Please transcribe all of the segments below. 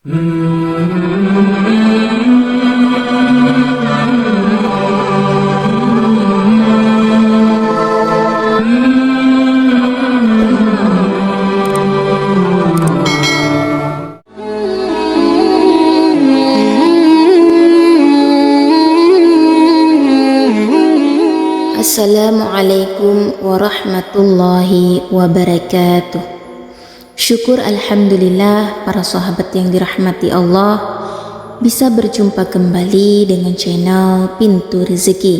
Assalamualaikum warahmatullahi wabarakatuh. Syukur alhamdulillah para sahabat yang dirahmati Allah bisa berjumpa kembali dengan channel Pintu Rezeki.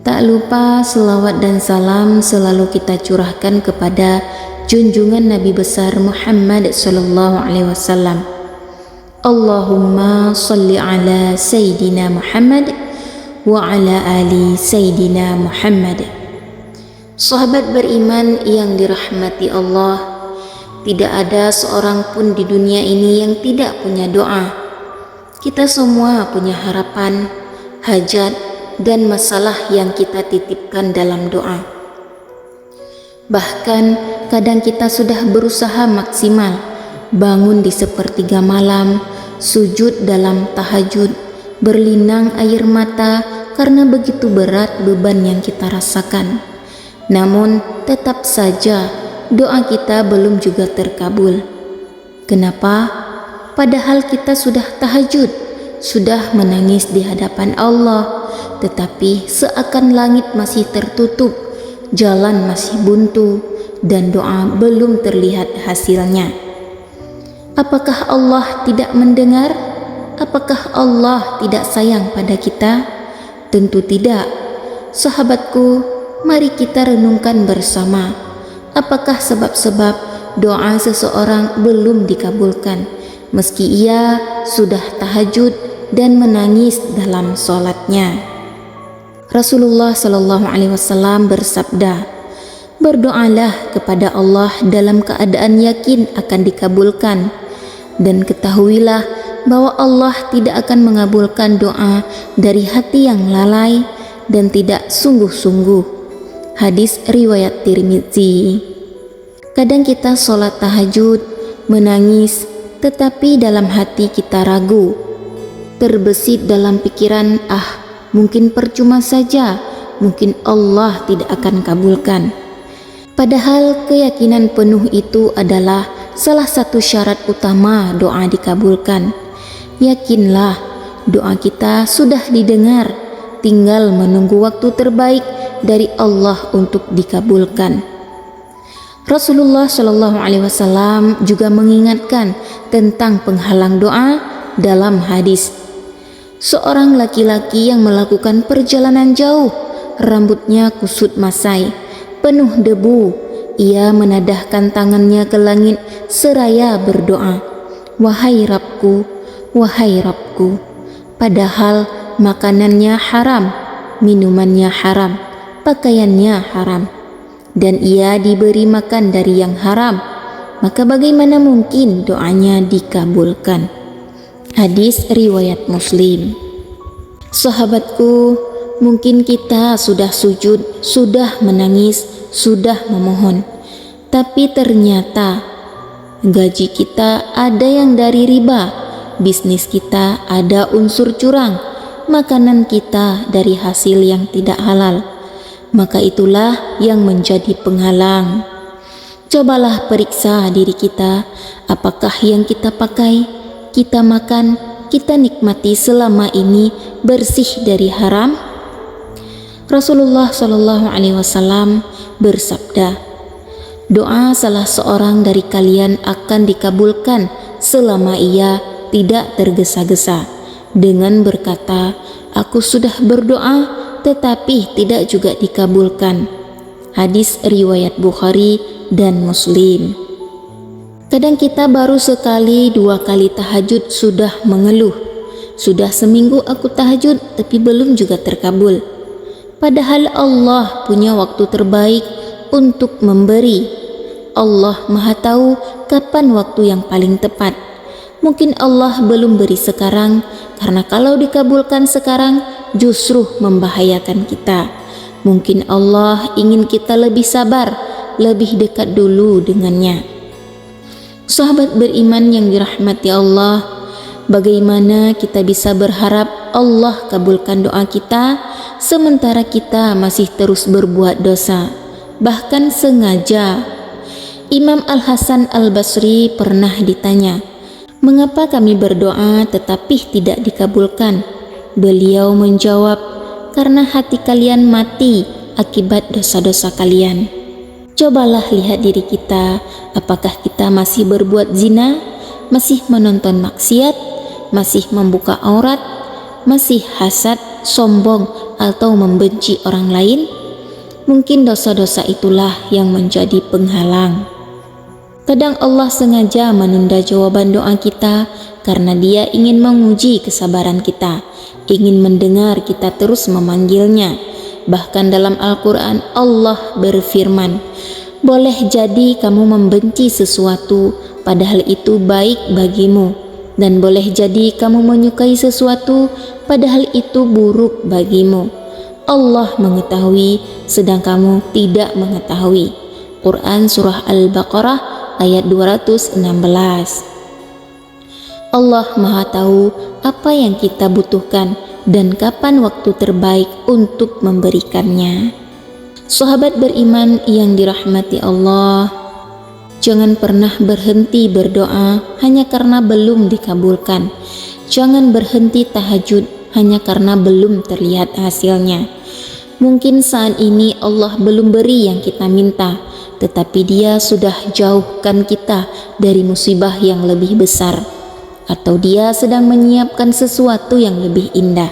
Tak lupa selawat dan salam selalu kita curahkan kepada junjungan Nabi besar Muhammad sallallahu alaihi wasallam. Allahumma salli ala Sayyidina Muhammad wa ala ali Sayyidina Muhammad. Sahabat beriman yang dirahmati Allah, tidak ada seorang pun di dunia ini yang tidak punya doa. Kita semua punya harapan, hajat, dan masalah yang kita titipkan dalam doa. Bahkan kadang kita sudah berusaha maksimal, bangun di sepertiga malam, sujud dalam tahajud, berlinang air mata karena begitu berat beban yang kita rasakan. Namun tetap saja doa kita belum juga terkabul. Kenapa? Padahal kita sudah tahajud, sudah menangis di hadapan Allah, tetapi seakan langit masih tertutup, jalan masih buntu, dan doa belum terlihat hasilnya. Apakah Allah tidak mendengar? Apakah Allah tidak sayang pada kita? Tentu tidak. Sahabatku, mari kita renungkan bersama. Apakah sebab-sebab doa seseorang belum dikabulkan meski ia sudah tahajud dan menangis dalam sholatnya? Rasulullah Shallallahu Alaihi Wasallam bersabda, berdoalah kepada Allah dalam keadaan yakin akan dikabulkan, dan ketahuilah bahwa Allah tidak akan mengabulkan doa dari hati yang lalai dan tidak sungguh-sungguh. Hadis riwayat Tirmidzi. Kadang kita sholat tahajud, menangis, tetapi dalam hati kita ragu, terbesit dalam pikiran, mungkin percuma saja, mungkin Allah tidak akan kabulkan. Padahal keyakinan penuh itu adalah salah satu syarat utama doa dikabulkan. Yakinlah doa kita sudah didengar, tinggal menunggu waktu terbaik dari Allah untuk dikabulkan. Rasulullah Shallallahu Alaihi Wasallam juga mengingatkan tentang penghalang doa dalam hadis. Seorang laki-laki yang melakukan perjalanan jauh, rambutnya kusut masai, penuh debu, ia menadahkan tangannya ke langit seraya berdoa, wahai Rabbku, wahai Rabbku. Padahal makanannya haram, minumannya haram, pakaiannya haram, dan ia diberi makan dari yang haram, maka bagaimana mungkin doanya dikabulkan? Hadis riwayat Muslim. Sahabatku, mungkin kita sudah sujud, sudah menangis, sudah memohon, tapi ternyata gaji kita ada yang dari riba, bisnis kita ada unsur curang, makanan kita dari hasil yang tidak halal. Maka itulah yang menjadi penghalang. Cobalah periksa diri kita, apakah yang kita pakai, kita makan, kita nikmati selama ini bersih dari haram? Rasulullah Shallallahu Alaihi Wasallam bersabda, doa salah seorang dari kalian akan dikabulkan selama ia tidak tergesa-gesa dengan berkata, aku sudah berdoa tetapi tidak juga dikabulkan. Hadis riwayat Bukhari dan Muslim. Kadang kita baru sekali, dua kali tahajud sudah mengeluh, sudah seminggu aku tahajud tapi belum juga terkabul. Padahal Allah punya waktu terbaik untuk memberi. Allah Maha tahu kapan waktu yang paling tepat. Mungkin Allah belum beri sekarang, karena kalau dikabulkan sekarang justru membahayakan kita. Mungkin Allah ingin kita lebih sabar, lebih dekat dulu dengannya. Sahabat beriman yang dirahmati Allah, bagaimana kita bisa berharap Allah kabulkan doa kita sementara kita masih terus berbuat dosa, bahkan sengaja? Imam Al-Hasan Al-Basri pernah ditanya, "Mengapa kami berdoa tetapi tidak dikabulkan?" Beliau menjawab, "Karena hati kalian mati akibat dosa-dosa kalian." Cobalah lihat diri kita, apakah kita masih berbuat zina, masih menonton maksiat, masih membuka aurat, masih hasad, sombong, atau membenci orang lain? Mungkin dosa-dosa itulah yang menjadi penghalang. Kadang Allah sengaja menunda jawaban doa kita karena Dia ingin menguji kesabaran kita, ingin mendengar kita terus memanggilnya. Bahkan dalam Al-Quran Allah berfirman, "Boleh jadi kamu membenci sesuatu padahal itu baik bagimu, dan boleh jadi kamu menyukai sesuatu padahal itu buruk bagimu. Allah mengetahui sedang kamu tidak mengetahui." Quran Surah Al-Baqarah ayat 216. Allah Maha Tahu apa yang kita butuhkan dan kapan waktu terbaik untuk memberikannya. Sahabat beriman yang dirahmati Allah, jangan pernah berhenti berdoa hanya karena belum dikabulkan. Jangan berhenti tahajud hanya karena belum terlihat hasilnya. Mungkin saat ini Allah belum beri yang kita minta, tetapi Dia sudah jauhkan kita dari musibah yang lebih besar, atau Dia sedang menyiapkan sesuatu yang lebih indah.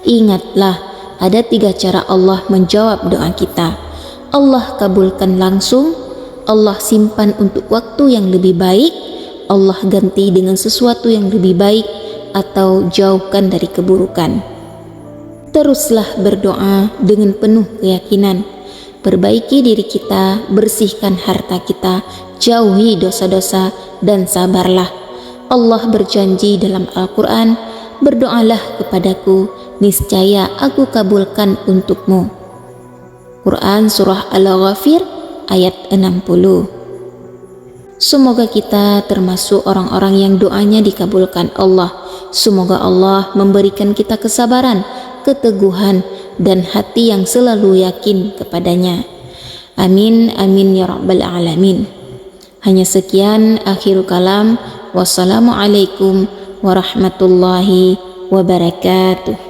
Ingatlah, ada 3 cara Allah menjawab doa kita. Allah kabulkan langsung, Allah simpan untuk waktu yang lebih baik, Allah ganti dengan sesuatu yang lebih baik, atau jauhkan dari keburukan. Teruslah berdoa dengan penuh keyakinan. Perbaiki diri kita, bersihkan harta kita, jauhi dosa-dosa, dan sabarlah. Allah berjanji dalam Al-Quran, "Berdoalah kepadaku, niscaya aku kabulkan untukmu." Quran Surah Al-Ghafir ayat 60. Semoga kita termasuk orang-orang yang doanya dikabulkan Allah. Semoga Allah memberikan kita kesabaran, keteguhan, dan hati yang selalu yakin kepadanya. Amin, amin ya rabbal alamin. Hanya sekian akhirul kalam. Wassalamualaikum warahmatullahi wabarakatuh.